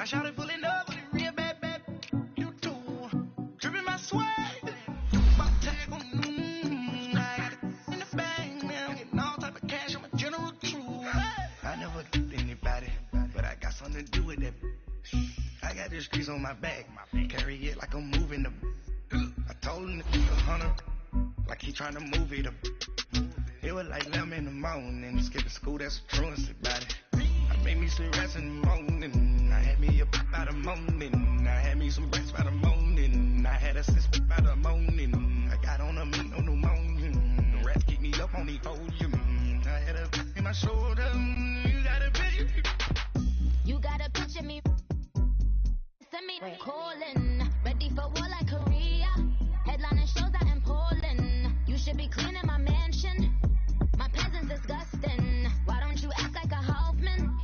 shot it pulling up with it real bad, bad. You too. Dripping my swag. My tag on I got it in the bag now. Getting all type of cash. I'm a general true. I never did anybody, but I got something to do with that. I got the streets on my back. Carry it like I'm moving them. I told him to keep 100, like he trying to move it up. It was like 11 in the morning. Skipping school, that's a truancy about it. I made me some rest in the morning. I had me a pop by the morning. I had me some breasts by the morning. I had a sister by the morning. I got on a meat on the morning. The rats keep me up on the podium. I had a in my shoulder. You got a picture. You got a picture me. Send me calling. Ready for war like Korea. Headlining shows out in Poland. You should be cleaning my mansion. My peasant's disgusting. Why don't you act like a Hoffman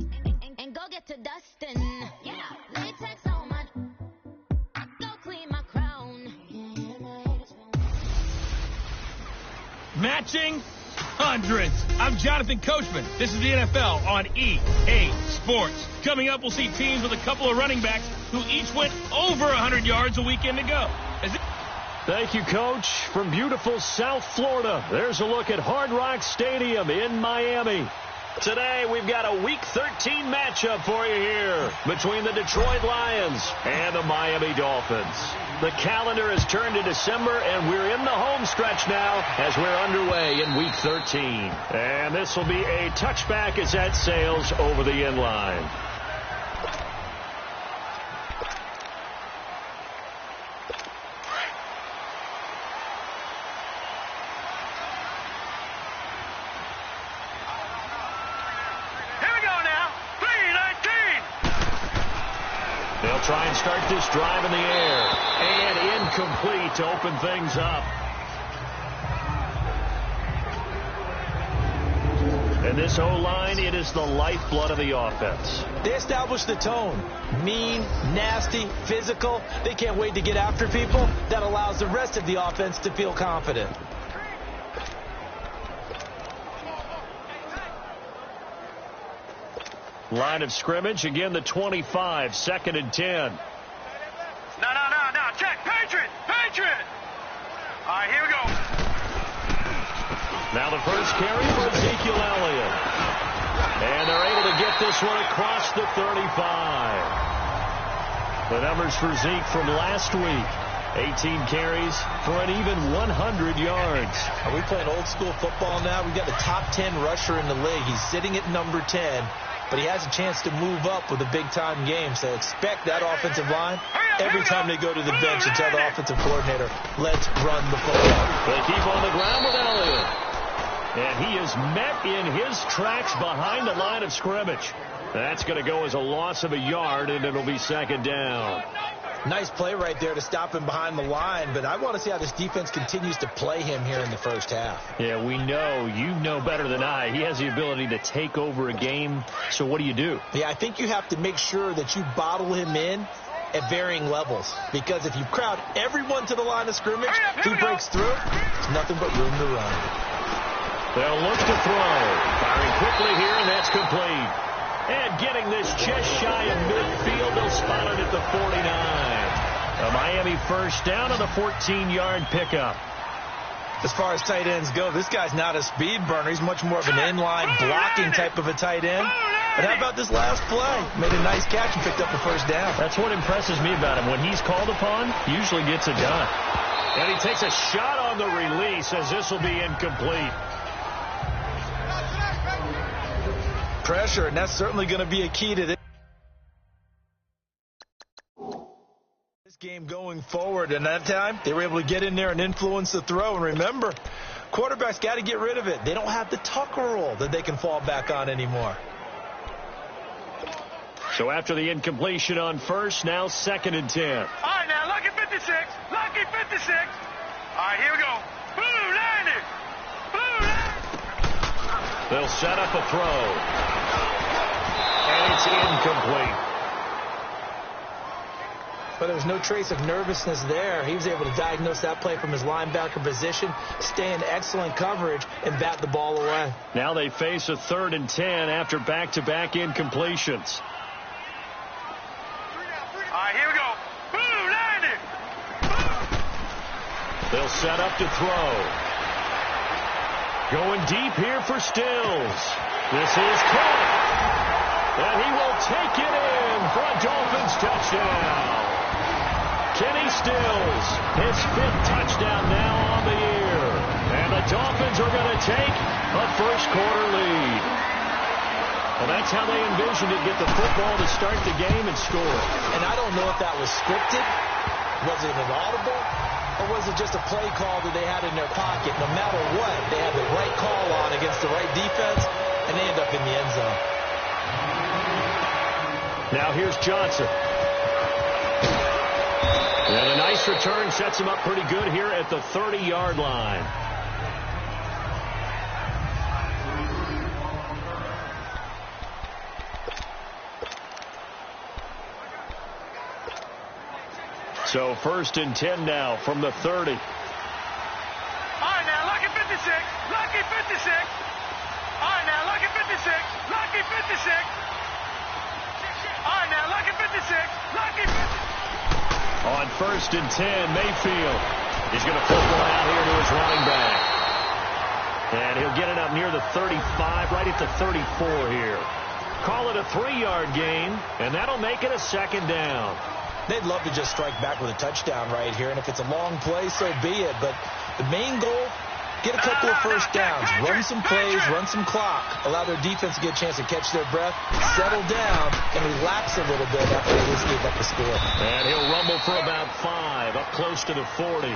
and go get to dustin'? Yeah, latex on my. Go clean my crown. Matching hundreds. I'm Jonathan Coachman. This is the NFL on EA Sports. Coming up, we'll see teams with a couple of running backs who each went over 100 yards a weekend ago. Thank you, Coach. From beautiful South Florida, there's a look at Hard Rock Stadium in Miami. Today, we've got a Week 13 matchup for you here between the Detroit Lions and the Miami Dolphins. The calendar has turned to December, and we're in the home stretch now as we're underway in Week 13. And this will be a touchback as that sails over the end line. Try and start this drive in the air. And incomplete to open things up. And this O-line, it is the lifeblood of the offense. They establish the tone. Mean, nasty, physical. They can't wait to get after people. That allows the rest of the offense to feel confident. Line of scrimmage, again the 25, 2nd and 10. No. Check. Patriot. All right, here we go. Now the first carry for Ezekiel Elliott. And they're able to get this one across the 35. The numbers for Zeke from last week. 18 carries for an even 100 yards. Are we playing old school football now? We've got the top 10 rusher in the league. He's sitting at number 10. But he has a chance to move up with a big-time game. So expect that offensive line every time they go to the bench and tell the offensive coordinator, let's run the football. They keep on the ground with Elliott. And he is met in his tracks behind the line of scrimmage. That's going to go as a loss of a yard, and it'll be 2nd down. Nice play right there to stop him behind the line, but I want to see how this defense continues to play him here in the first half. Yeah, we know. You know better than I. He has the ability to take over a game, so what do you do? Yeah, I think you have to make sure that you bottle him in at varying levels, because if you crowd everyone to the line of scrimmage, if he breaks through, there's nothing but room to run. They'll look to throw. Firing quickly here, and that's complete. And getting this just shy of midfield, they'll spot it at the 49. A Miami first down on a 14-yard pickup. As far as tight ends go, this guy's not a speed burner. He's much more of an inline blocking type of a tight end. But how about this last play? Made a nice catch and picked up the first down. That's what impresses me about him. When he's called upon, he usually gets it done. And he takes a shot on the release as this will be incomplete. Pressure, and that's certainly going to be a key to this game going forward. And that time, they were able to get in there and influence the throw. And remember, quarterbacks got to get rid of it. They don't have the tuck rule that they can fall back on anymore. So after the incompletion on first, now 2nd and 10. All right, now, lucky 56. Lucky 56. All right, here we go. Blue 90. Blue 90. They'll set up a throw. And it's incomplete. But there was no trace of nervousness there. He was able to diagnose that play from his linebacker position, stay in excellent coverage, and bat the ball away. Now they face a 3rd and 10 after back-to-back incompletions. He'll set up to throw. Going deep here for Stills. This is caught. And he will take it in for a Dolphins touchdown. Kenny Stills, his 5th touchdown now on the year. And the Dolphins are going to take a first-quarter lead. Well, that's how they envisioned it, get the football to start the game and score. And I don't know if that was scripted. Was it an audible? Or was it just a play call that they had in their pocket? No matter what, they had the right call on against the right defense, and they end up in the end zone. Now here's Johnson. And a nice return sets him up pretty good here at the 30-yard line. So 1st and 10 now from the 30. All right, now, lucky 56. Lucky 56. All right, now, lucky 56. Lucky 56. All right, now, lucky 56. Lucky 56. On 1st and 10, Mayfield. He's going to flip one out here to his running back. And he'll get it up near the 35, right at the 34 here. Call it a 3-yard gain, and that'll make it a 2nd down. They'd love to just strike back with a touchdown right here, and if it's a long play, so be it. But the main goal, get a couple of first downs, run some plays, run some clock, allow their defense to get a chance to catch their breath, settle down, and relax a little bit after they just gave up the score. And he'll rumble for about 5, up close to the 40.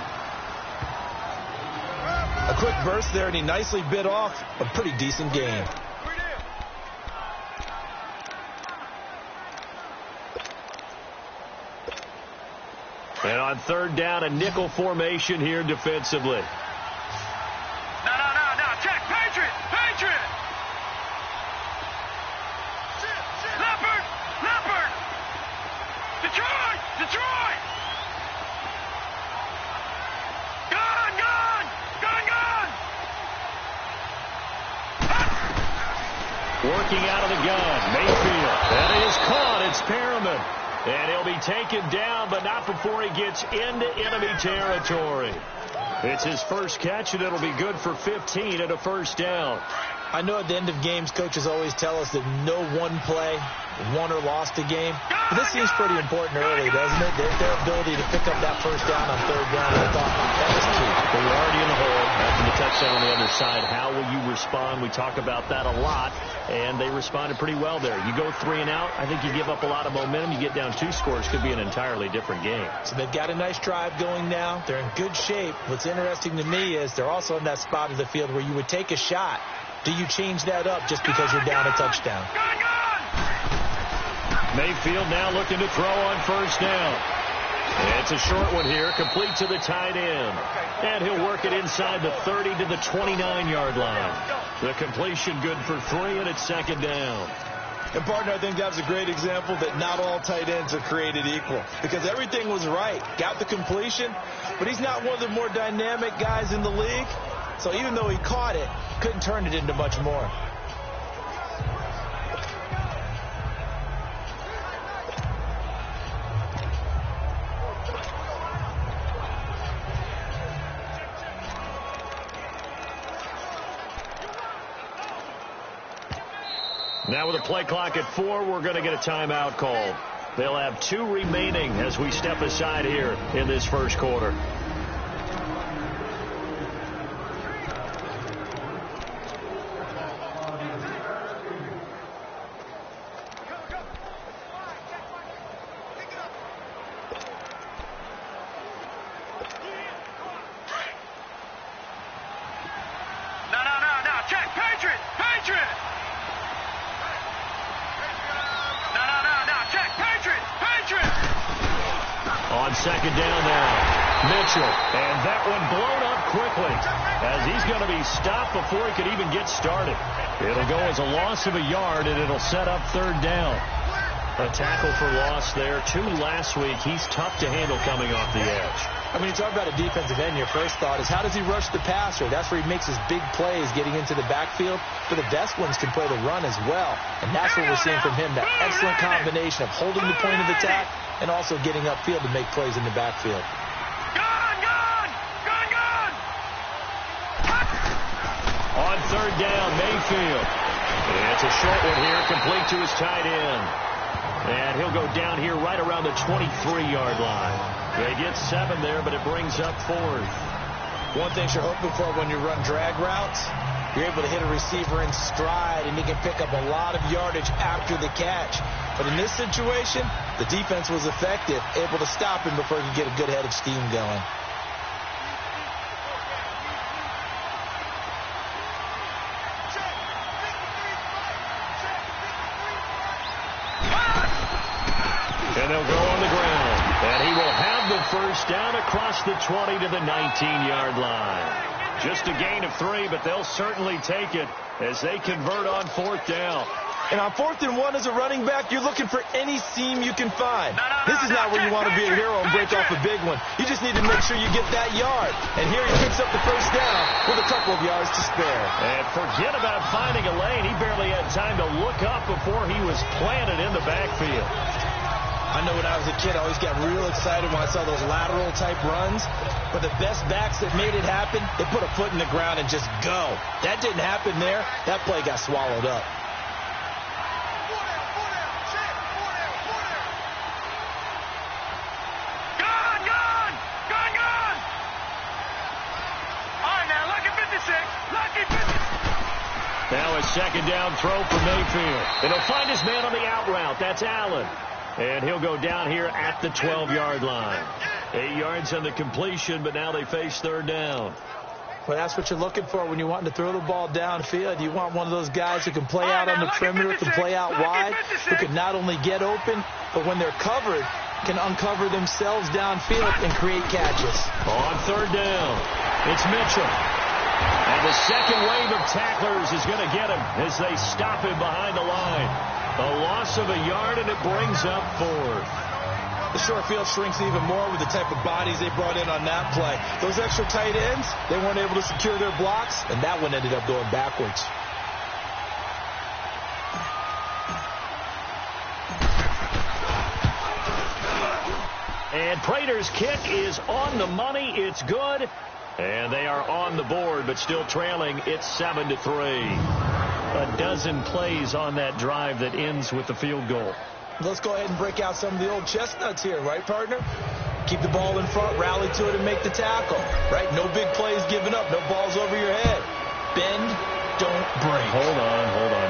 A quick burst there, and he nicely bit off a pretty decent gain. And on 3rd down, a nickel formation here defensively. No. Check. Patriot. Leopard. Detroit. Gun. Working out of the gun, Mayfield. And he is caught. It's Perriman. And he'll be taken down, but not before he gets into enemy territory. It's his first catch, and it'll be good for 15 at a 1st down. I know at the end of games, coaches always tell us that no one play won or lost a game. But this seems pretty important early, doesn't it? Their ability to pick up that 1st down on 3rd down, I thought that was key. Well, you're already in the hole after the touchdown on the other side. How will you respond? We talk about that a lot, and they responded pretty well there. You go 3 and out, I think you give up a lot of momentum. You get down 2 scores, could be an entirely different game. So they've got a nice drive going now. They're in good shape. What's interesting to me is they're also in that spot of the field where you would take a shot. Do you change that up just because you're down a touchdown? Mayfield now looking to throw on 1st down. It's a short one here, complete to the tight end. And he'll work it inside the 30 to the 29-yard line. The completion good for 3, and it's 2nd down. And, partner, I think that's a great example that not all tight ends are created equal. Because everything was right. Got the completion, but he's not one of the more dynamic guys in the league. So even though he caught it, couldn't turn it into much more. Now with a play clock at 4, we're going to get a timeout called. They'll have 2 remaining as we step aside here in this 1st quarter. On 2nd down now, Mitchell. And that one blown up quickly as he's going to be stopped before he could even get started. It'll go as a loss of a yard, and it'll set up 3rd down. A tackle for loss there. 2 last week. He's tough to handle coming off the edge. I mean, you talk about a defensive end, your first thought is how does he rush the passer? That's where he makes his big plays getting into the backfield. But the best ones can play the run as well. And that's what we're seeing from him, that excellent combination of holding the point of attack and also getting upfield to make plays in the backfield. Gun! third down, Mayfield. It's a short one here, complete to his tight end. And he'll go down here right around the 23-yard line. They get 7 there, but it brings up 4th. One thing you're hoping for when you run drag routes, you're able to hit a receiver in stride, and he can pick up a lot of yardage after the catch. But in this situation, the defense was effective, able to stop him before he could get a good head of steam going. And they'll go on the ground. And he will have the first down across the 20 to the 19-yard line. Just a gain of 3, but they'll certainly take it as they convert on 4th down. And on 4th and 1 as a running back, you're looking for any seam you can find. This is not where you want to be a hero and break off a big one. You just need to make sure you get that yard. And here he picks up the first down with a couple of yards to spare. And forget about finding a lane. He barely had time to look up before he was planted in the backfield. I know when I was a kid, I always got real excited when I saw those lateral-type runs. But the best backs that made it happen, they put a foot in the ground and just go. That didn't happen there. That play got swallowed up. Gone! All right, now, lucky 56. Lucky 56. Now a second down throw for Mayfield. And he'll find his man on the out route. That's Allen. And he'll go down here at the 12-yard line. 8 yards on the completion, but now they face 3rd down. Well, that's what you're looking for when you're wanting to throw the ball downfield. You want one of those guys who can play out on the perimeter, can play out wide, who can not only get open, but when they're covered, can uncover themselves downfield and create catches. On 3rd down, it's Mitchell. And the second wave of tacklers is going to get him as they stop him behind the line. A loss of a yard, and it brings up 4th. The short field shrinks even more with the type of bodies they brought in on that play. Those extra tight ends, they weren't able to secure their blocks, and that one ended up going backwards. And Prater's kick is on the money. It's good. And they are on the board, but still trailing. It's 7-3. A dozen plays on that drive that ends with the field goal. Let's go ahead and break out some of the old chestnuts here, right, partner? Keep the ball in front, rally to it, and make the tackle, right? No big plays given up, no balls over your head. Bend, don't break. Hold on.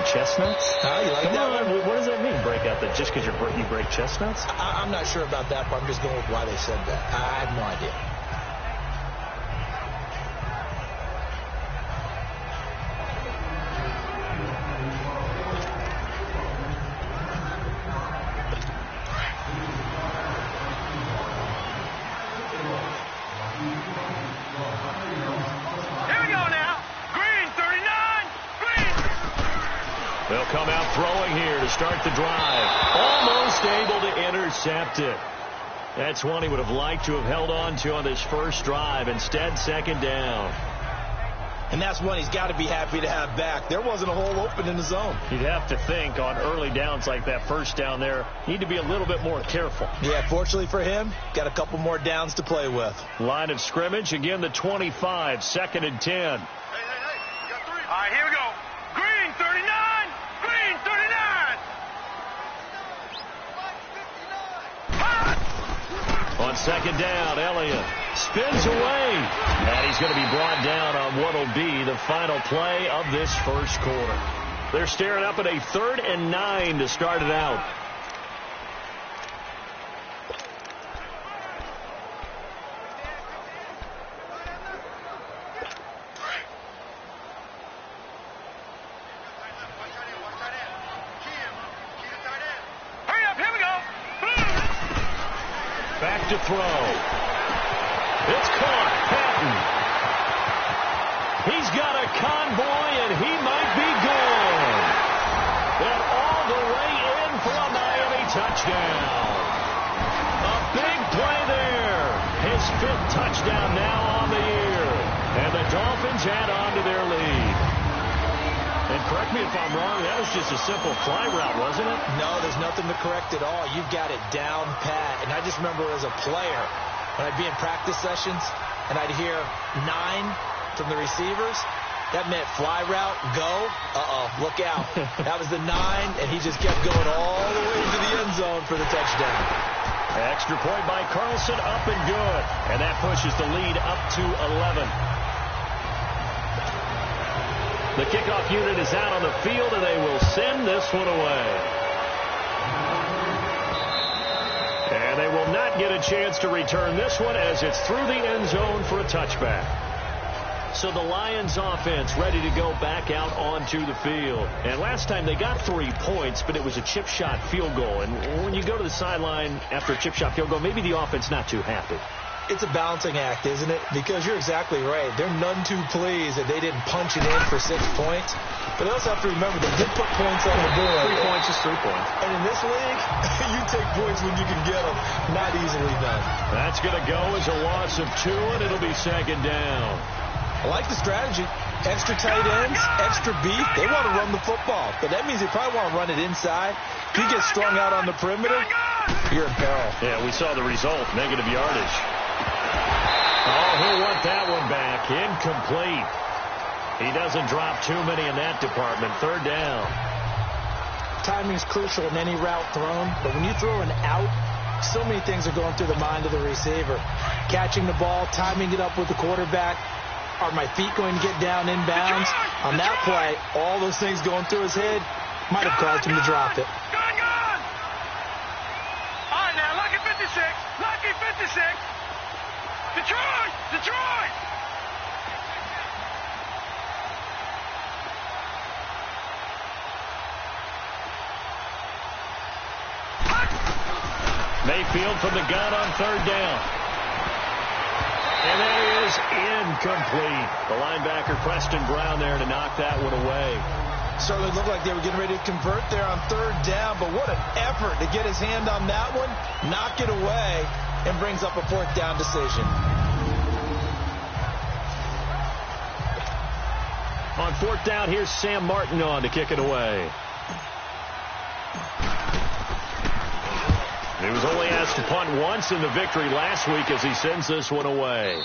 Chestnuts? You like Come that on. one? What does that mean, break out? That just because you break chestnuts? I'm not sure about that, but I'm just going with why they said that. I have no idea. They'll come out throwing here to start the drive. Almost able to intercept it. That's one he would have liked to have held on to on this first drive. Instead, 2nd down. And that's one he's got to be happy to have back. There wasn't a hole open in the zone. You'd have to think on early downs like that first down there, need to be a little bit more careful. Yeah, fortunately for him, got a couple more downs to play with. Line of scrimmage, again the 25, 2nd and 10. Hey, you got 3. All right, here we go. Green, 39. Green, 39. On 2nd down, Elliott spins away. And he's going to be brought down on what will be the final play of this first quarter. They're staring up at a 3rd and 9 to start it out. Hurry up, here we go. Back to throw. It's caught. Patton. He's got a convoy, and he might be gone. And all the way in for a Miami touchdown. A big play there. His 5th touchdown now on the year. And the Dolphins add on to their lead. And correct me if I'm wrong, that was just a simple fly route, wasn't it? No, there's nothing to correct at all. You've got it down pat. And I just remember as a player, when I'd be in practice sessions and I'd hear 9 from the receivers, That meant fly route, go. Look out. That was the 9, and he just kept going all the way to the end zone for the touchdown. Extra point by Carlson, up and good. And that pushes the lead up to 11. The kickoff unit is out on the field, and they will send this one away. And they will not get a chance to return this one as it's through the end zone for a touchback. So the Lions offense ready to go back out onto the field. And last time they got 3 points, but it was a chip shot field goal. And when you go to the sideline after a chip shot field goal, maybe the offense not too happy. It's a balancing act, isn't it? Because you're exactly right. They're none too pleased that they didn't punch it in for 6 points. But they also have to remember they did put points on the board. 3 points is 3 points. And in this league, you take points when you can get them. Not easily done. That's going to go as a loss of 2, and it'll be second down. I like the strategy. Extra tight ends, extra beef. They want to run the football. But that means they probably want to run it inside. If you get strung out on the perimeter, you're in peril. Yeah, we saw the result. Negative yardage. Oh, he'll want that one back. Incomplete. He doesn't drop too many in that department. Third down. Timing's crucial in any route thrown, but when you throw an out, so many things are going through the mind of the receiver. Catching the ball, timing it up with the quarterback. Are my feet going to get down inbounds? On that play, all those things going through his head might have caused him to drop it. Gone! All right, now, lucky 56. Lucky 56. Detroit! Mayfield from the gun on third down. And that is incomplete. The linebacker, Preston Brown, there to knock that one away. Certainly looked like they were getting ready to convert there on third down, but what an effort to get his hand on that one, knock it away, and brings up a fourth down decision. On fourth down, here's Sam Martin on to kick it away. He was only asked to punt once in the victory last week as he sends this one away.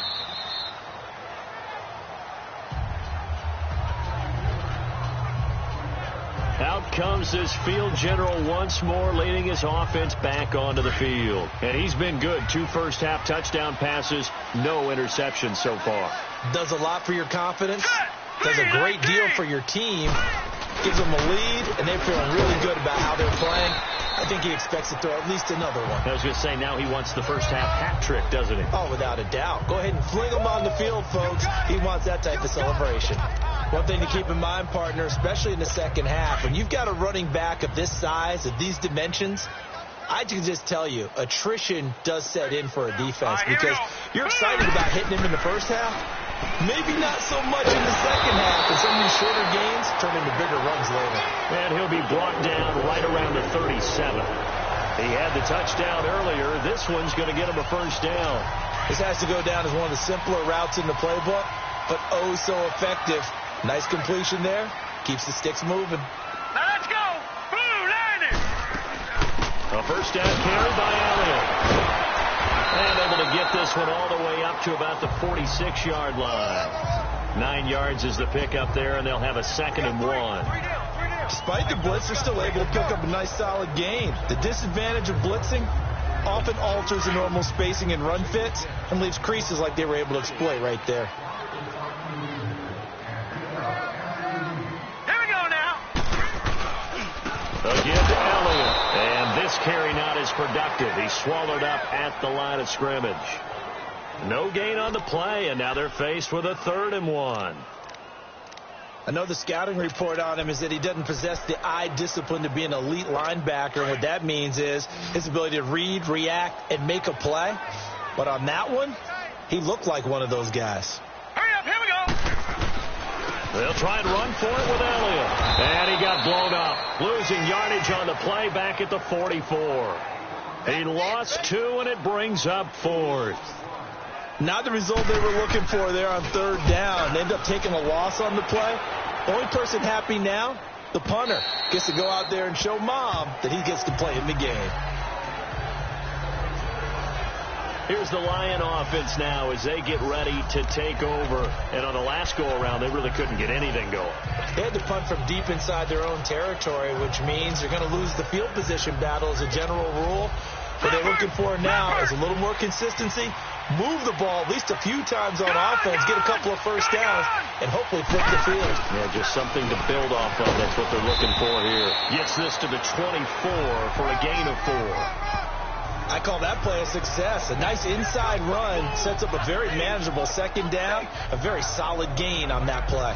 Out comes this field general once more, leading his offense back onto the field. And he's been good. 2 first-half touchdown passes, no interceptions so far. Does a lot for your confidence. Does a great deal for your team. Gives them a lead, and they're feeling really good about how they're playing. I think he expects to throw at least another one. I was going to say, now he wants the first-half hat trick, doesn't he? Oh, without a doubt. Go ahead and fling him on the field, folks. He wants that type of celebration. One thing to keep in mind, partner, especially in the second half, when you've got a running back of this size, of these dimensions, I can just tell you, attrition does set in for a defense because you're excited about hitting him in the first half. Maybe not so much in the second half, and some of these shorter gains turn into bigger runs later. And he'll be brought down right around the 37. He had the touchdown earlier. This one's going to get him a first down. This has to go down as one of the simpler routes in the playbook, but oh so effective. Nice completion there. Keeps the sticks moving. Now let's go. Blue Lightning. A first down carry by Elliott. And able to get this one all the way up to about the 46-yard line. 9 yards is the pickup there, and they'll have a 2nd and 1. Despite the blitz, they're still able to pick up a nice solid gain. The disadvantage of blitzing often alters the normal spacing and run fits and leaves creases like they were able to exploit right there. Here we go now. Again to Elliott. And this carry not as productive. He's swallowed up at the line of scrimmage. No gain on the play, and now they're faced with a 3rd and 1. I know the scouting report on him is that he doesn't possess the eye discipline to be an elite linebacker. And what that means is his ability to read, react, and make a play. But on that one, he looked like one of those guys. Hurry up, here we go. They'll try and run for it with Elliott. And he got blown up. Losing yardage on the play back at the 44. He lost 2, and it brings up 4th. Not the result they were looking for there on 3rd down. They end up taking a loss on the play. The only person happy now, the punter, gets to go out there and show mom that he gets to play in the game. Here's the Lion offense now as they get ready to take over. And on the last go-around, they really couldn't get anything going. They had to punt from deep inside their own territory, which means they're going to lose the field position battle as a general rule. What they're looking for now is a little more consistency, move the ball at least a few times on offense, get a couple of first downs, and hopefully flip the field. Yeah, just something to build off of. That's what they're looking for here. Gets this to the 24 for a gain of 4. I call that play a success. A nice inside run sets up a very manageable second down, a very solid gain on that play.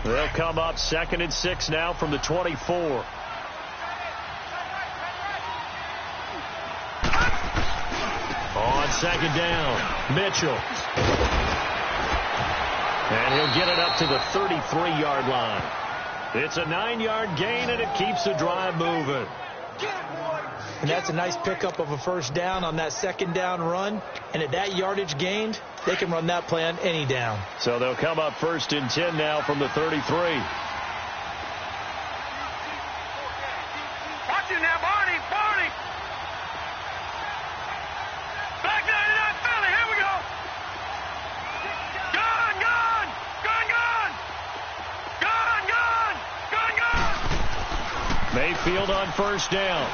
They'll come up 2nd and 6 now from the 24. On 2nd down, Mitchell. And he'll get it up to the 33-yard line. It's a 9-yard gain, and it keeps the drive moving. And that's a nice pickup of a first down on that second down run. And at that yardage gained, they can run that play on any down. So they'll come up 1st and 10 now from the 33. Watch it now, Barney. Back 99, Philly. Here we go. Gone. Mayfield on 1st down.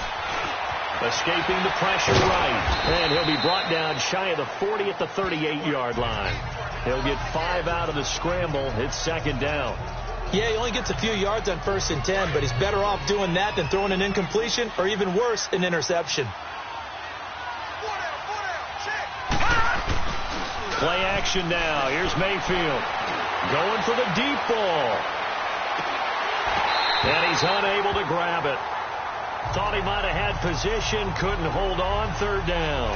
Escaping the pressure right. And he'll be brought down shy of the 40 at the 38-yard line. He'll get 5 out of the scramble. It's 2nd down. Yeah, he only gets a few yards on 1st and 10, but he's better off doing that than throwing an incompletion or even worse, an interception. Play action now. Here's Mayfield. Going for the deep ball. And he's unable to grab it. Thought he might have had position, couldn't hold on, 3rd down.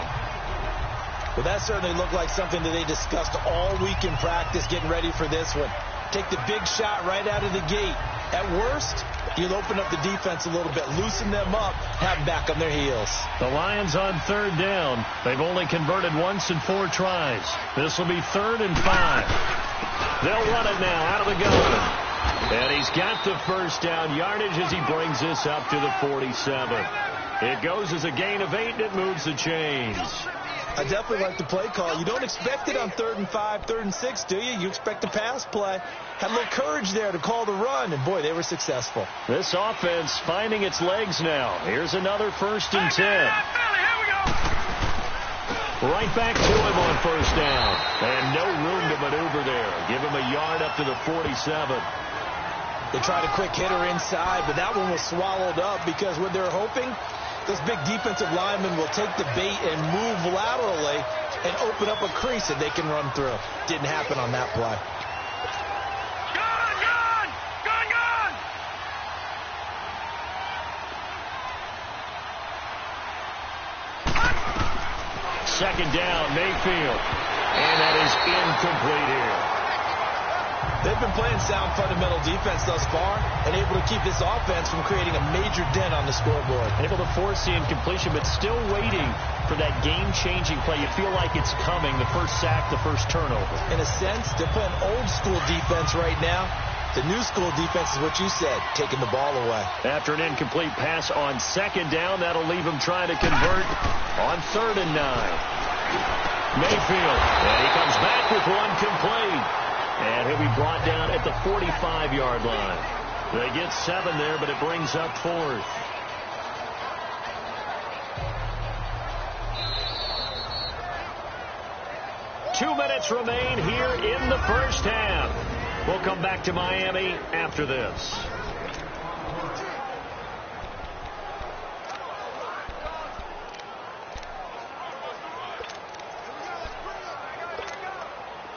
Well, that certainly looked like something that they discussed all week in practice getting ready for this one. Take the big shot right out of the gate. At worst, you'll open up the defense a little bit, loosen them up, have them back on their heels. The Lions on 3rd down. They've only converted once in 4 tries. This will be 3rd and 5. They'll run it now out of the gun. And he's got the first down yardage as he brings this up to the 47. It goes as a gain of 8, and it moves the chains. I definitely like the play call. You don't expect it on 3rd and 5, 3rd and 6, do you? You expect a pass play. Had a little courage there to call the run, and boy, they were successful. This offense finding its legs now. Here's another 1st and 10. Right back to him on 1st down. And no room to maneuver there. Give him a yard up to the 47. They tried a quick hitter inside, but that one was swallowed up because what they're hoping, those big defensive linemen will take the bait and move laterally and open up a crease that they can run through. Didn't happen on that play. Second down, Mayfield. And that is incomplete here. They've been playing sound fundamental defense thus far and able to keep this offense from creating a major dent on the scoreboard. Able to force the incompletion, but still waiting for that game-changing play. You feel like it's coming, the first sack, the first turnover. In a sense, they're playing old-school defense right now. The new school defense is what you said, taking the ball away. After an incomplete pass on 2nd down, that'll leave him trying to convert on 3rd and 9. Mayfield, and he comes back with one complete. And he'll be brought down at the 45-yard line. They get 7 there, but it brings up 4th. Two minutes remain here in the first half. We'll come back to Miami after this.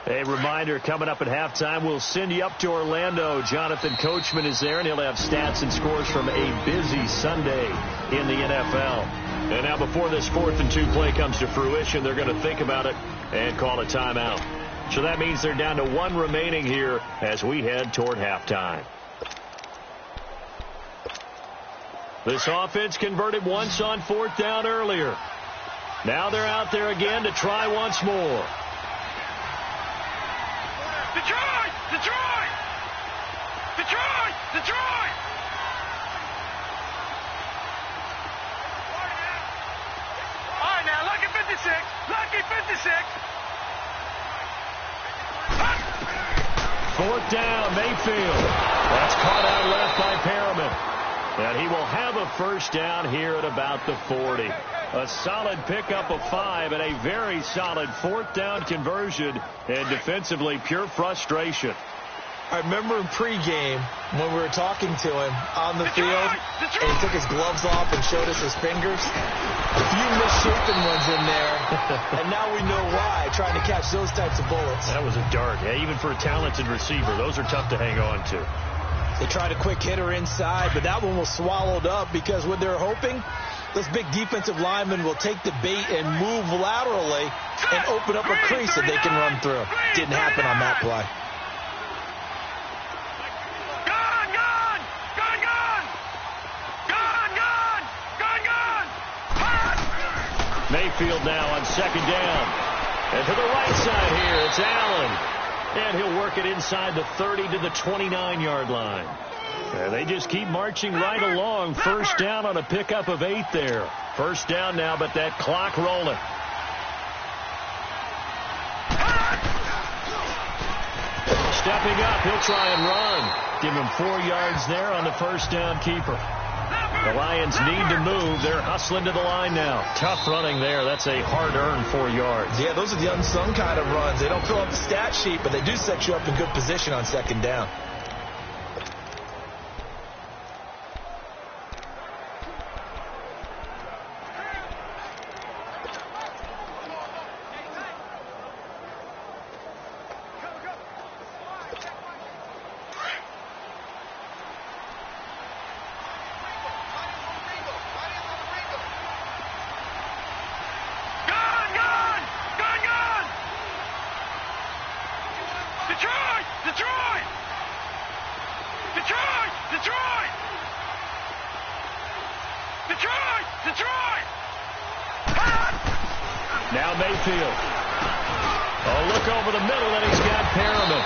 A reminder, coming up at halftime, we'll send you up to Orlando. Jonathan Coachman is there, and he'll have stats and scores from a busy Sunday in the NFL. And now before this 4th and 2 play comes to fruition, they're going to think about it and call a timeout. So that means they're down to 1 remaining here as we head toward halftime. This offense converted once on 4th down earlier. Now they're out there again to try once more. Detroit! Detroit! Detroit! Detroit! 4th down, Mayfield. That's caught out left by Perriman. And he will have a first down here at about the 40. A solid pickup of 5 and a very solid 4th down conversion. And defensively, pure frustration. I remember in pregame when we were talking to him on the field, and he took his gloves off and showed us his fingers. A few misshapen ones in there, and now we know why, trying to catch those types of bullets. That was a dart. Yeah, even for a talented receiver, those are tough to hang on to. They tried a quick hitter inside, but that one was swallowed up because what they're hoping, those big defensive linemen will take the bait and move laterally and open up a crease that they can run through. Didn't happen on that play. Mayfield now on 2nd down. And to the right side here, it's Allen. And he'll work it inside the 30 to the 29-yard line. And they just keep marching right along. First down on a pickup of 8 there. First down now, but that clock rolling. Stepping up, he'll try and run. Give him 4 yards there on the first down keeper. The Lions need to move. They're hustling to the line now. Tough running there. That's a hard-earned 4 yards. Yeah, those are the unsung kind of runs. They don't fill up the stat sheet, but they do set you up in good position on 2nd down. Now Mayfield. Oh, look over the middle, and he's got Perriman.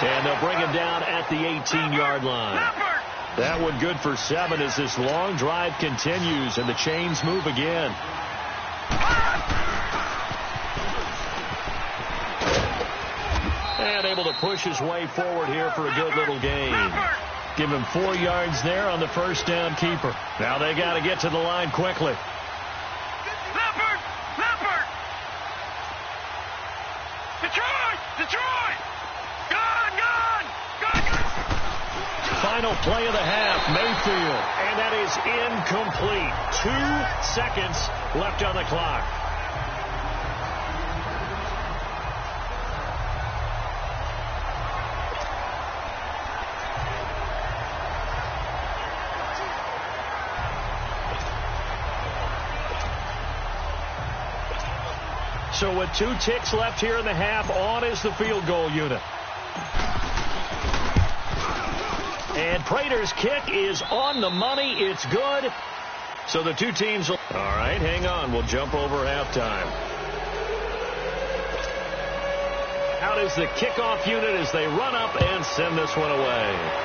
And they'll bring him down at the 18-yard line. That one good for 7 as this long drive continues, and the chains move again. And able to push his way forward here for a good little gain. Give him 4 yards there on the first down keeper. Now they got to get to the line quickly. Detroit! Final play of the half, Mayfield. And that is incomplete. 2 seconds left on the clock. So with 2 ticks left here in the half, on is the field goal unit. And Prater's kick is on the money. It's good. So the 2 teams will... All right, hang on. We'll jump over halftime. Out is the kickoff unit as they run up and send this one away.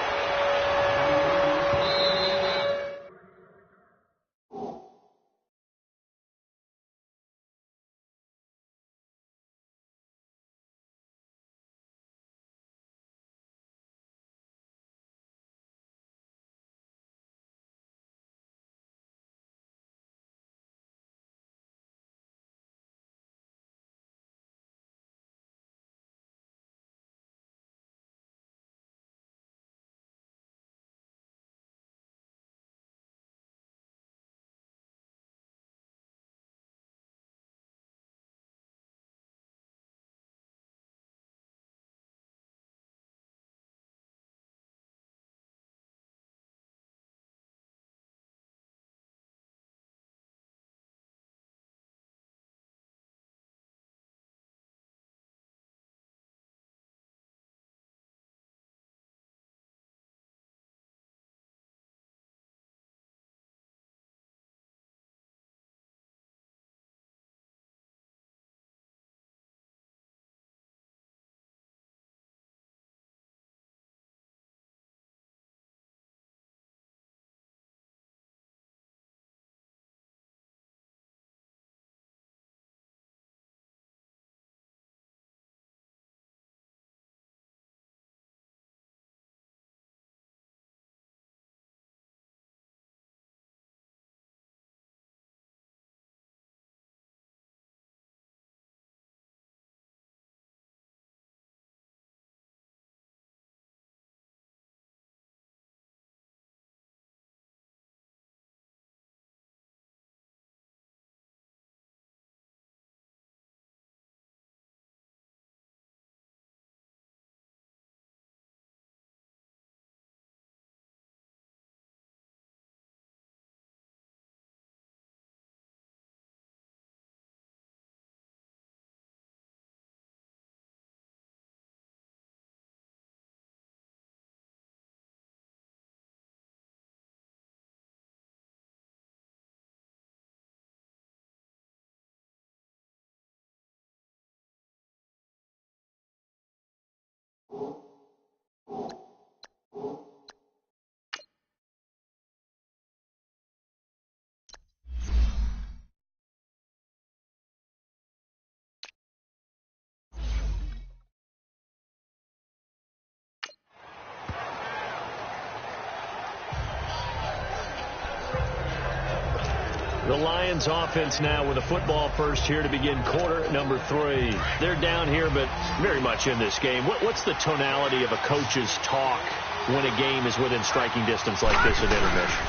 The Lions offense now with a football first here to begin quarter number 3. They're down here, but very much in this game. What's the tonality of a coach's talk when a game is within striking distance like this at intermission?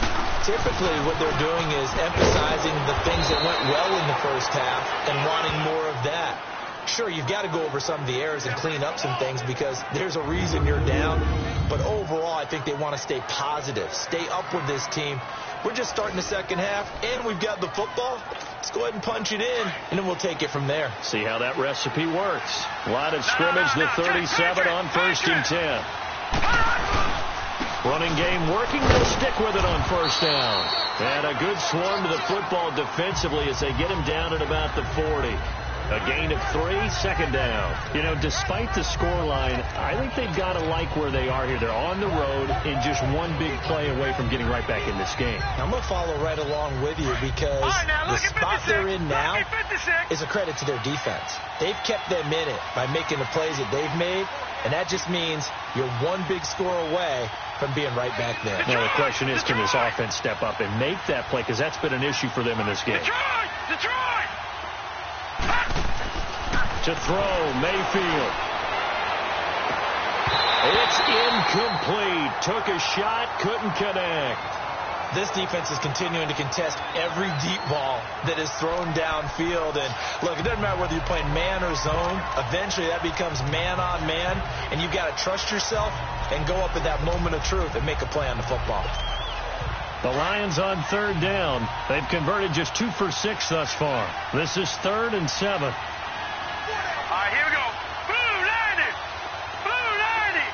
Typically, what they're doing is emphasizing the things that went well in the first half and wanting more of that. Sure, you've got to go over some of the errors and clean up some things because there's a reason you're down. But overall, I think they want to stay positive, stay up with this team. We're just starting the second half, and we've got the football. Let's go ahead and punch it in, and then we'll take it from there. See how that recipe works. Line of scrimmage, the 37 on 1st and 10. Running game working. They'll stick with it on 1st down. And a good swarm to the football defensively as they get him down at about the 40. A gain of 3, 2nd down. You know, despite the scoreline, I think they've got to like where they are here. They're on the road and just one big play away from getting right back in this game. I'm going to follow right along with you because the spot they're in now is a credit to their defense. They've kept them in it by making the plays that they've made, and that just means you're one big score away from being right back there. Now, the question is, can this offense step up and make that play? Because that's been an issue for them in this game. Detroit! To throw, Mayfield. It's incomplete. Took a shot, couldn't connect. This defense is continuing to contest every deep ball that is thrown downfield. And, look, it doesn't matter whether you're playing man or zone. Eventually, that becomes man-on-man, and you've got to trust yourself and go up at that moment of truth and make a play on the football. The Lions on 3rd down. They've converted just 2 for 6 thus far. This is 3rd and 7. All right, here we go. Blue 90. Blue 90.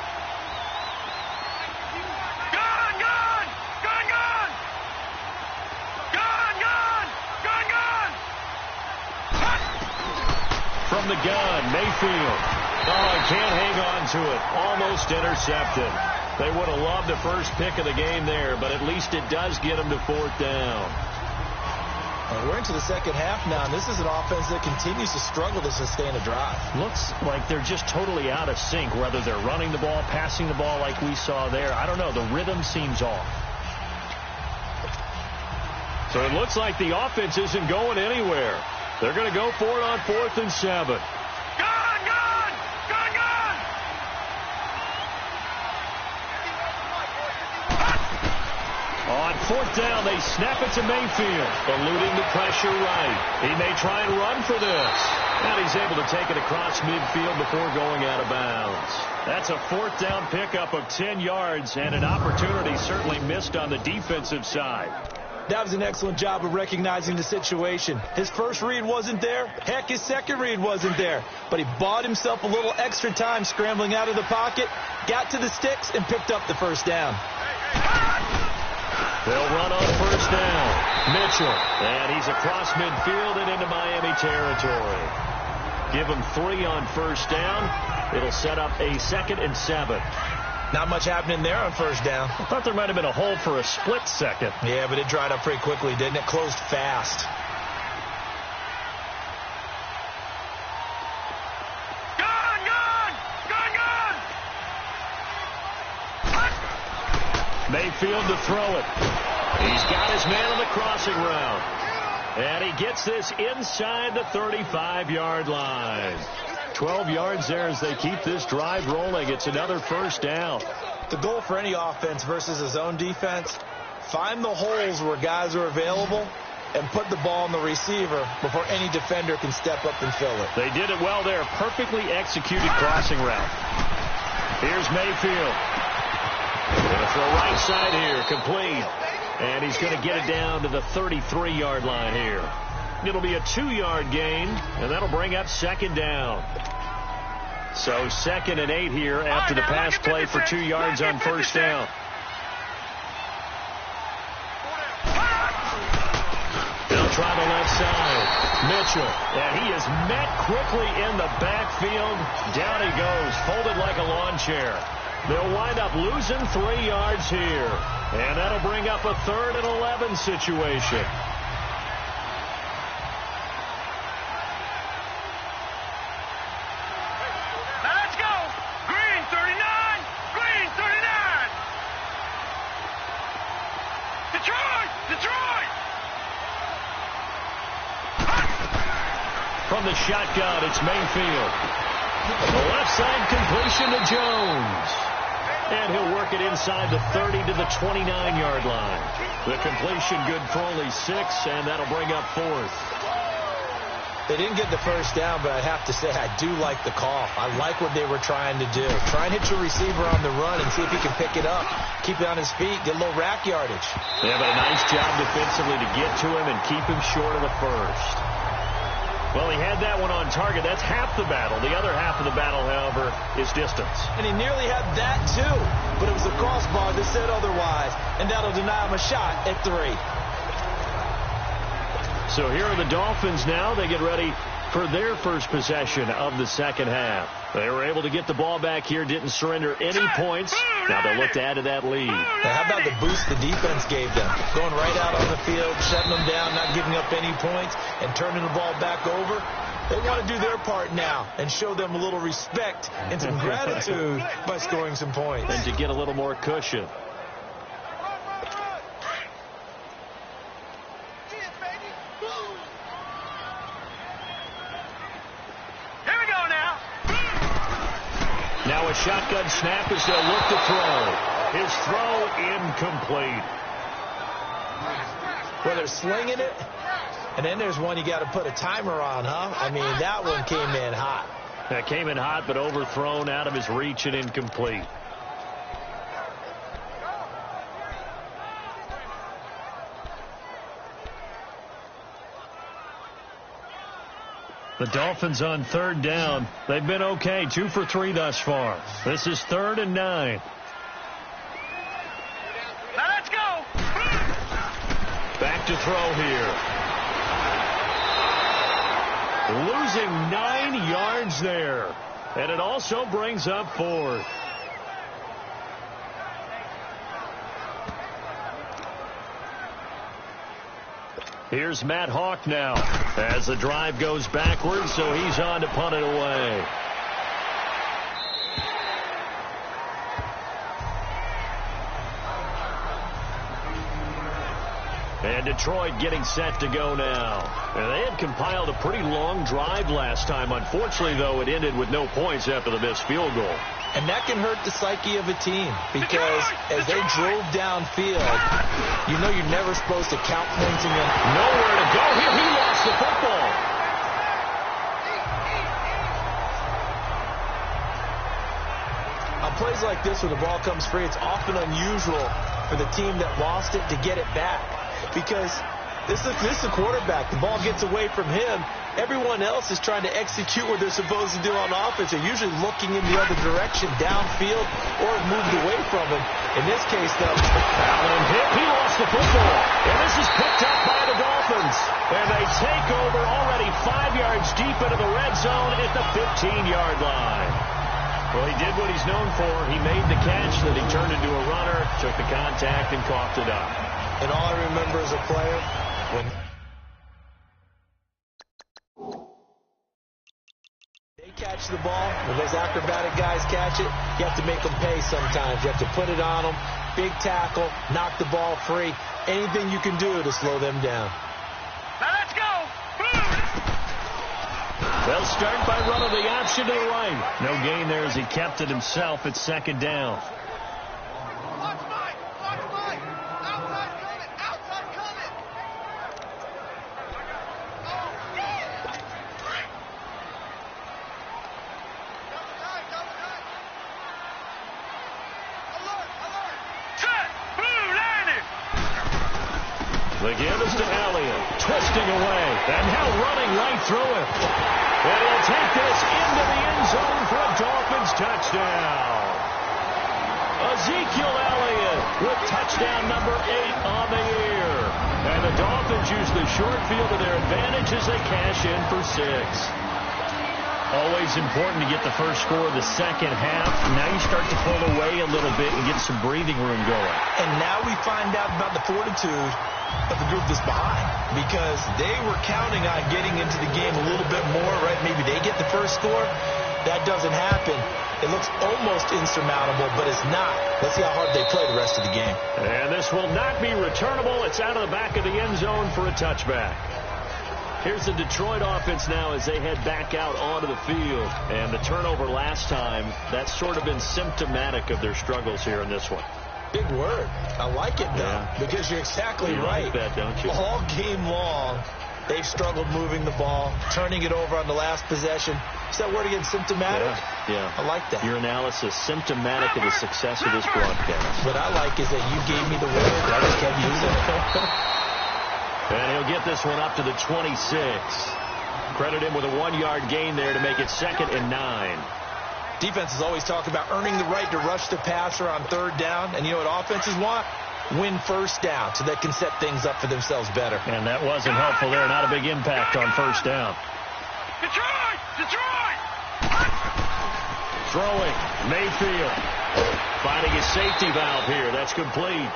Gun, gun. Gun, gun. Gun, gun. Gun, gun. From the gun, Mayfield. Oh, can't hang on to it. Almost intercepted. They would have loved the first pick of the game there, but at least it does get them to 4th down. We're into the second half now, and this is an offense that continues to struggle to sustain a drive. Looks like they're just totally out of sync, whether they're running the ball, passing the ball like we saw there. I don't know. The rhythm seems off. So it looks like the offense isn't going anywhere. They're going to go for it on 4th and 7. On 4th down, they snap it to Mayfield, eluding the pressure right. He may try and run for this. And he's able to take it across midfield before going out of bounds. That's a 4th down pickup of 10 yards and an opportunity certainly missed on the defensive side. That was an excellent job of recognizing the situation. His first read wasn't there. Heck, his second read wasn't there. But he bought himself a little extra time scrambling out of the pocket, got to the sticks, and picked up the 1st down. They'll run on 1st down. Mitchell. And he's across midfield and into Miami territory. Give him 3 on 1st down. It'll set up a 2nd and 7. Not much happening there on 1st down. I thought there might have been a hole for a split second. Yeah, but it dried up pretty quickly, didn't it? Closed fast. Gun, gun! Gun, gun! Mayfield to throw it. He's got his man on the crossing route. And he gets this inside the 35-yard line. 12 yards there as they keep this drive rolling. It's another 1st down. The goal for any offense versus a zone defense, find the holes where guys are available and put the ball on the receiver before any defender can step up and fill it. They did it well there. Perfectly executed crossing route. Here's Mayfield. Going to throw right side here. Complete. And he's going to get it down to the 33-yard line here. It'll be a 2-yard gain, and that'll bring up 2nd down. So 2nd and 8 here after the pass play for 2 yards on 1st down. They'll try the left side. Mitchell, and he is met quickly in the backfield. Down he goes, folded like a lawn chair. They'll wind up losing 3 yards here. And that'll bring up a 3rd and 11 situation. the shotgun. It's Mayfield. The left side completion to Jones. And he'll work it inside the 30 to the 29-yard line. The completion good for only 6, and that'll bring up 4th. They didn't get the first down, but I have to say I do like the call. I like what they were trying to do. Try and hit your receiver on the run and see if he can pick it up. Keep it on his feet, get a little rack yardage. Yeah, but a nice job defensively to get to him and keep him short of the first. Well, he had that one on target. That's half the battle. The other half of the battle, however, is distance. And he nearly had that, too. But it was a crossbar that said otherwise. And that'll deny him a shot at 3. So here are the Dolphins now. They get ready for their first possession of the second half. They were able to get the ball back here, didn't surrender any points. Now they'll look to add to that lead. Now, how about the boost the defense gave them? Going right out on the field, shutting them down, not giving up any points, and turning the ball back over. They want to do their part now and show them a little respect and some gratitude by scoring some points. And to get a little more cushion. Now a shotgun snap as they'll look to throw. His throw incomplete. Well, they're slinging it, and then there's one you got to put a timer on, huh? I mean, that one came in hot. That came in hot, but overthrown, out of his reach and incomplete. The Dolphins on 3rd down. They've been okay. 2 for 3 thus far. This is 3rd and 9. Now let's go. Back to throw here. Losing 9 yards there. And it also brings up 4th. Here's Matt Hawk now as the drive goes backwards, so he's on to punt it away. And Detroit getting set to go now. And they had compiled a pretty long drive last time. Unfortunately, though, it ended with no points after the missed field goal. And that can hurt the psyche of a team because as they drove downfield, you know you're never supposed to count points in your... Nowhere to go here. He lost the football. On plays like this where the ball comes free, it's often unusual for the team that lost it to get it back because this is a quarterback. The ball gets away from him. Everyone else is trying to execute what they're supposed to do on offense. They're usually looking in the other direction, downfield, or moved away from him. In this case, though, Allen hit. He lost the football. And this is picked up by the Dolphins. And they take over already 5 yards deep into the red zone at the 15-yard line. Well, he did what he's known for. He made the catch, then he turned into a runner, took the contact, and coughed it up. And all I remember as a player, when they catch the ball, when those acrobatic guys catch it, you have to make them pay sometimes. You have to put it on them, big tackle, knock the ball free, anything you can do to slow them down. Now let's go. They'll start by running the option to the right. No gain there as he kept it himself at 2nd down. The give is to Elliott, twisting away, and now running right through it. And he'll take this into the end zone for a Dolphins touchdown. Ezekiel Elliott with touchdown number 8 on the year. And the Dolphins use the short field to their advantage as they cash in for 6. Always important to get the first score of the second half. Now you start to pull away a little bit and get some breathing room going. And now we find out about the fortitude of the group that's behind because they were counting on getting into the game a little bit more, right? Maybe they get the first score. That doesn't happen. It looks almost insurmountable, but it's not. Let's see how hard they play the rest of the game. And this will not be returnable. It's out of the back of the end zone for a touchback. Here's the Detroit offense now as they head back out onto the field. And the turnover last time, that's sort of been symptomatic of their struggles here in this one. Big word. I like it, though, because you're exactly right. Like that, don't you? All game long, they've struggled moving the ball, turning it over on the last possession. Is that word again, symptomatic? Yeah. I like that. Your analysis, symptomatic of the success of this broadcast. What I like is that you gave me the word, and I just kept using it. And he'll get this one up to the 26. Credit him with a 1-yard gain there to make it 2nd and 9. Defenses always talk about earning the right to rush the passer on 3rd down. And you know what offenses want? Win 1st down so they can set things up for themselves better. And that wasn't helpful there. Not a big impact on 1st down. Detroit! Detroit! Throwing. Mayfield. Finding his safety valve here. That's complete.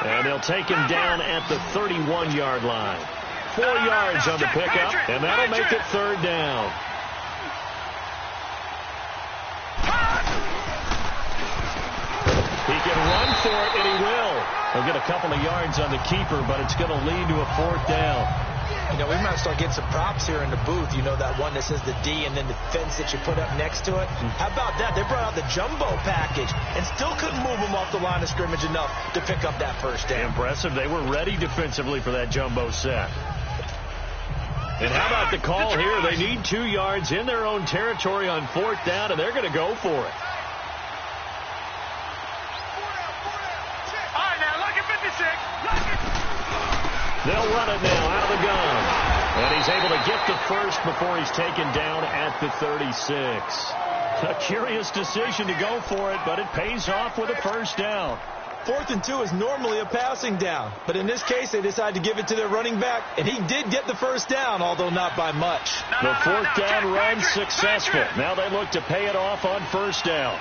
And they'll take him down at the 31-yard line. 4 yards on the pickup, and that'll make it 3rd down. He can run for it, and he will. He'll get a couple of yards on the keeper, but it's going to lead to a 4th down. You know, we might start getting some props here in the booth. You know, that one that says the D and then the fence that you put up next to it? How about that? They brought out the jumbo package and still couldn't move them off the line of scrimmage enough to pick up that 1st down. Impressive. They were ready defensively for that jumbo set. And how about the call here? They need 2 yards in their own territory on 4th down, and they're going to go for it. All right, now, lucky 56. Lucky. They'll run it now out of the gun. And he's able to get the 1st before he's taken down at the 36. A curious decision to go for it, but it pays off with a 1st down. 4th and 2 is normally a passing down. But in this case, they decided to give it to their running back. And he did get the 1st down, although not by much. The 4th down run successful. Now they look to pay it off on 1st down.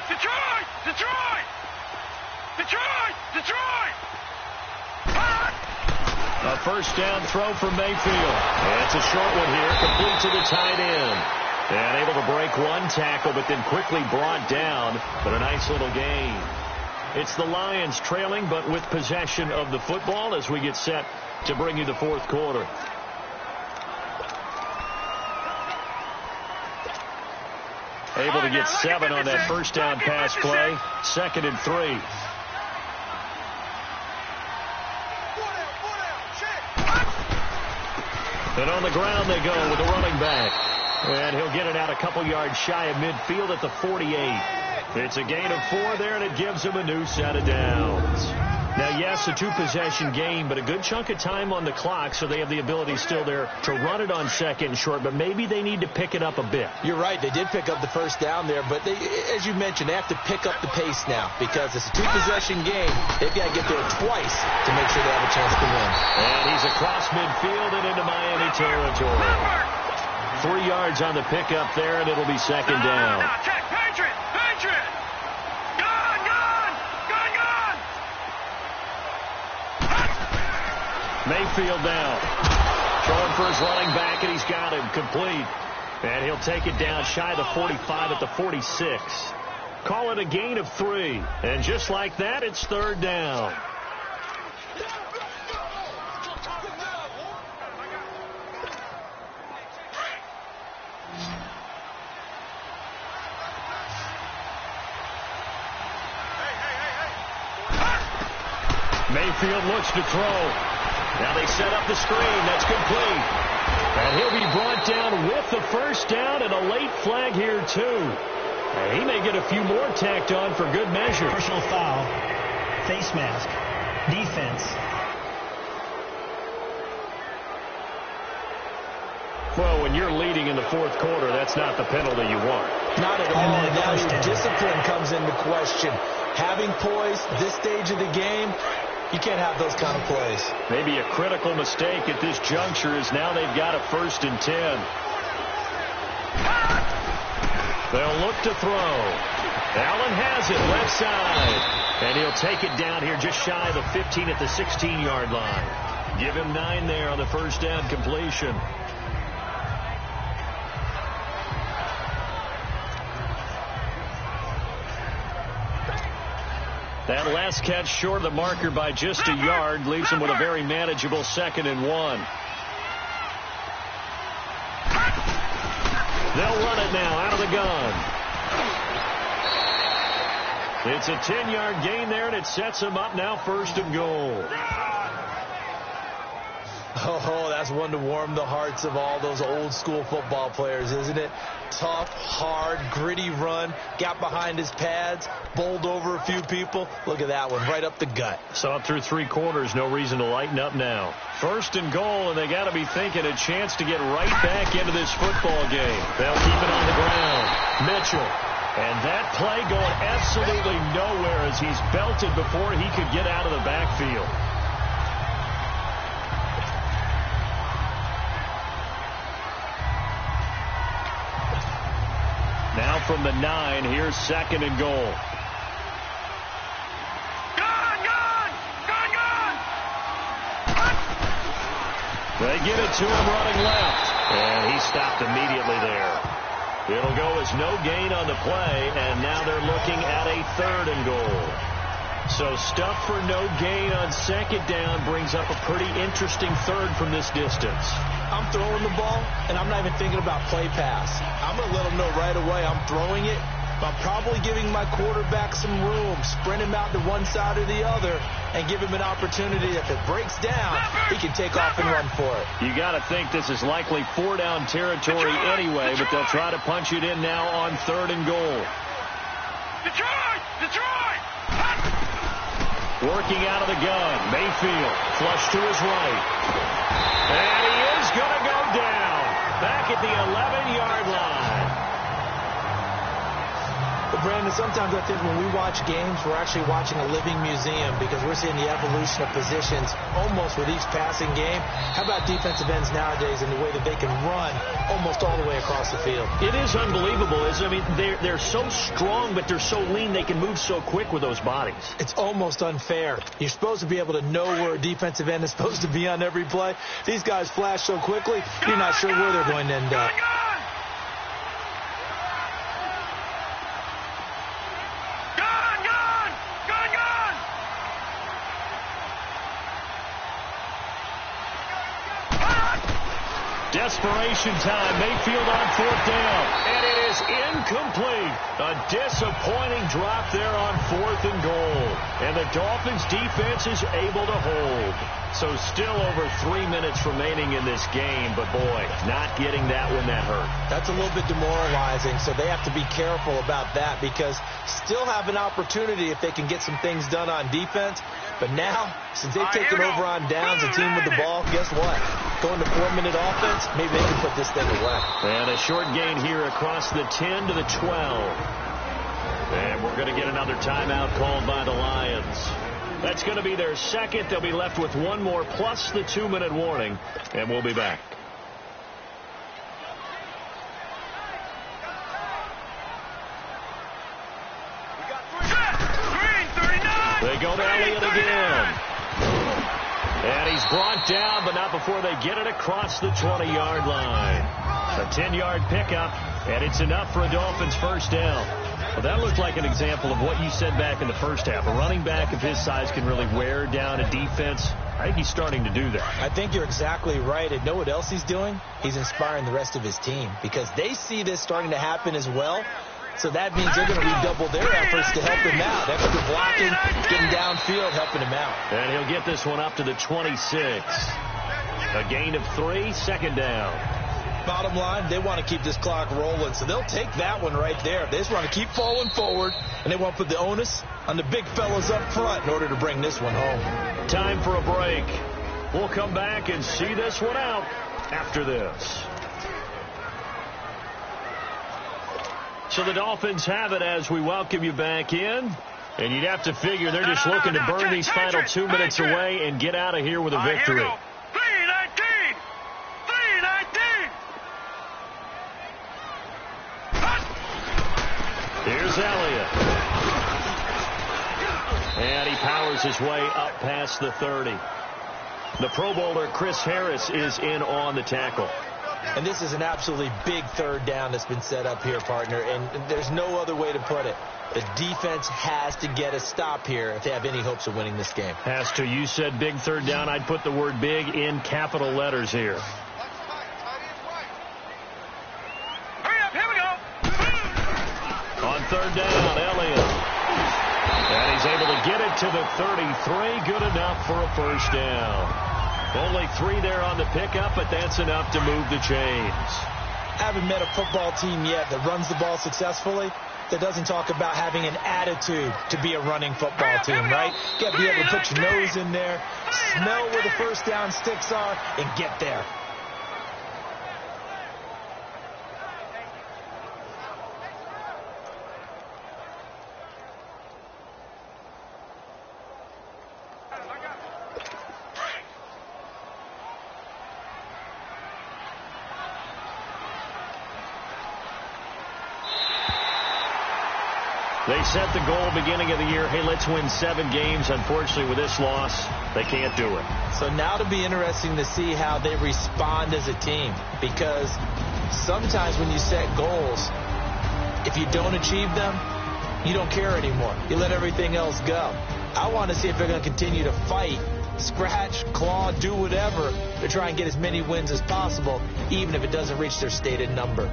Detroit! Detroit! Detroit! Detroit! A 1st down throw from Mayfield. And it's a short one here, complete to the tight end. And able to break 1 tackle, but then quickly brought down. But a nice little gain. It's the Lions trailing, but with possession of the football as we get set to bring you the 4th quarter. Able to get 7 on that 1st down pass play. 2nd and 3. And on the ground they go with the running back. And he'll get it out a couple yards shy of midfield at the 48. It's a gain of 4 there, and it gives him a new set of downs. Now, yes, a 2-possession game, but a good chunk of time on the clock, so they have the ability still there to run it on 2nd and short, but maybe they need to pick it up a bit. You're right. They did pick up the 1st down there, but they, as you mentioned, they have to pick up the pace now because it's a 2-possession game. They've got to get there twice to make sure they have a chance to win. And he's across midfield and into Miami territory. 3 yards on the pickup there, and it'll be 2nd down. Check, Patriot! Patriot! Gun! Gun! Gun! Gun! Mayfield down. Throwing for his running back, and he's got him complete. And he'll take it down shy of the 45 at the 46. Call it a gain of 3. And just like that, it's 3rd down. Mayfield looks to throw. Now they set up the screen. That's complete. And he'll be brought down with the 1st down and a late flag here, too. And he may get a few more tacked on for good measure. Personal foul, face mask, defense. Well, when you're leading in the 4th quarter, that's not the penalty you want. Not at all. And now your discipline comes into question. Having poise this stage of the game, you can't have those kind of plays. Maybe a critical mistake at this juncture is now they've got a 1st and 10. They'll look to throw. Allen has it left side. And he'll take it down here just shy of the 15 at the 16-yard line. Give him 9 there on the 1st down completion. That last catch short of the marker by just a yard leaves him with a very manageable 2nd and 1. They'll run it now out of the gun. It's a 10-yard gain there, and it sets him up now 1st and goal. Oh, that's one to warm the hearts of all those old-school football players, isn't it? Tough, hard, gritty run, got behind his pads, bowled over a few people. Look at that one, right up the gut. Saw it through 3 quarters, no reason to lighten up now. 1st and goal, and they got to be thinking a chance to get right back into this football game. They'll keep it on the ground. Mitchell. And that play going absolutely nowhere as he's belted before he could get out of the backfield. Now from the 9, here's 2nd and goal. They get it to him running left, and he stopped immediately there. It'll go as no gain on the play, and now they're looking at a 3rd and goal. So stuff for no gain on 2nd down brings up a pretty interesting 3rd from this distance. I'm throwing the ball, and I'm not even thinking about play pass. I'm going to let them know right away I'm throwing it, but I'm probably giving my quarterback some room, sprint him out to one side or the other, and give him an opportunity. If it breaks down, he can take off and run for it. You got to think this is likely 4-down territory anyway, but they'll try to punch it in now on 3rd and goal. Detroit! Working out of the gun, Mayfield, flush to his right. And he is going to go down, back at the 11-yard line. But Brandon, sometimes I think when we watch games, we're actually watching a living museum because we're seeing the evolution of positions almost with each passing game. How about defensive ends nowadays and the way that they can run almost all the way across the field? It is unbelievable, isn't it? I mean, they're so strong, but they're so lean. They can move so quick with those bodies. It's almost unfair. You're supposed to be able to know where a defensive end is supposed to be on every play. These guys flash so quickly, you're not sure where they're going to end up. Desperation time. Mayfield on 4th down. And it is incomplete. A disappointing drop there on 4th and goal. And the Dolphins defense is able to hold. So still over 3 minutes remaining in this game. But boy, not getting that one, that hurt. That's a little bit demoralizing. So they have to be careful about that because still have an opportunity if they can get some things done on defense. But now, since they've taken over on downs, the team with the ball, guess what? Going to 4-minute offense, maybe they can put this thing away. And a short gain here across the 10 to the 12. And we're going to get another timeout called by the Lions. That's going to be their 2nd. They'll be left with 1 more plus the 2-minute warning. And we'll be back. They go to Elliott again. And he's brought down, but not before they get it across the 20-yard line. A 10-yard pickup, and it's enough for a Dolphins 1st down. Well, that looked like an example of what you said back in the first half. A running back of his size can really wear down a defense. I think he's starting to do that. I think you're exactly right. And know what else he's doing? He's inspiring the rest of his team because they see this starting to happen as well. So that means they're going to redouble their efforts to help him out. Extra blocking, getting downfield, helping him out. And he'll get this one up to the 26. A gain of 3, 2nd down. Bottom line, they want to keep this clock rolling, so they'll take that one right there. They just want to keep falling forward, and they want to put the onus on the big fellas up front in order to bring this one home. Time for a break. We'll come back and see this one out after this. So the Dolphins have it as we welcome you back in. And you'd have to figure they're just looking to burn these final 2 minutes away and get out of here with a victory. 3-19! 3-19! Here's Elliott. And he powers his way up past the 30. The Pro Bowler Chris Harris is in on the tackle. And this is an absolutely big third down that's been set up here, partner, and there's no other way to put it. The defense has to get a stop here if they have any hopes of winning this game. Has to. You said big third down. I'd put the word big in capital letters here. Hurry up, here we go. On third down, Elliott. And he's able to get it to the 33. Good enough for a first down. Only 3 there on the pickup, but that's enough to move the chains. I haven't met a football team yet that runs the ball successfully that doesn't talk about having an attitude to be a running football team, right? You got to be able to put your nose in there, smell where the first down sticks are, and get there. They set the goal beginning of the year, hey, let's win 7 games. Unfortunately, with this loss, they can't do it. So now it'll be interesting to see how they respond as a team, because sometimes when you set goals, if you don't achieve them, you don't care anymore. You let everything else go. I want to see if they're going to continue to fight, scratch, claw, do whatever to try and get as many wins as possible, even if it doesn't reach their stated number.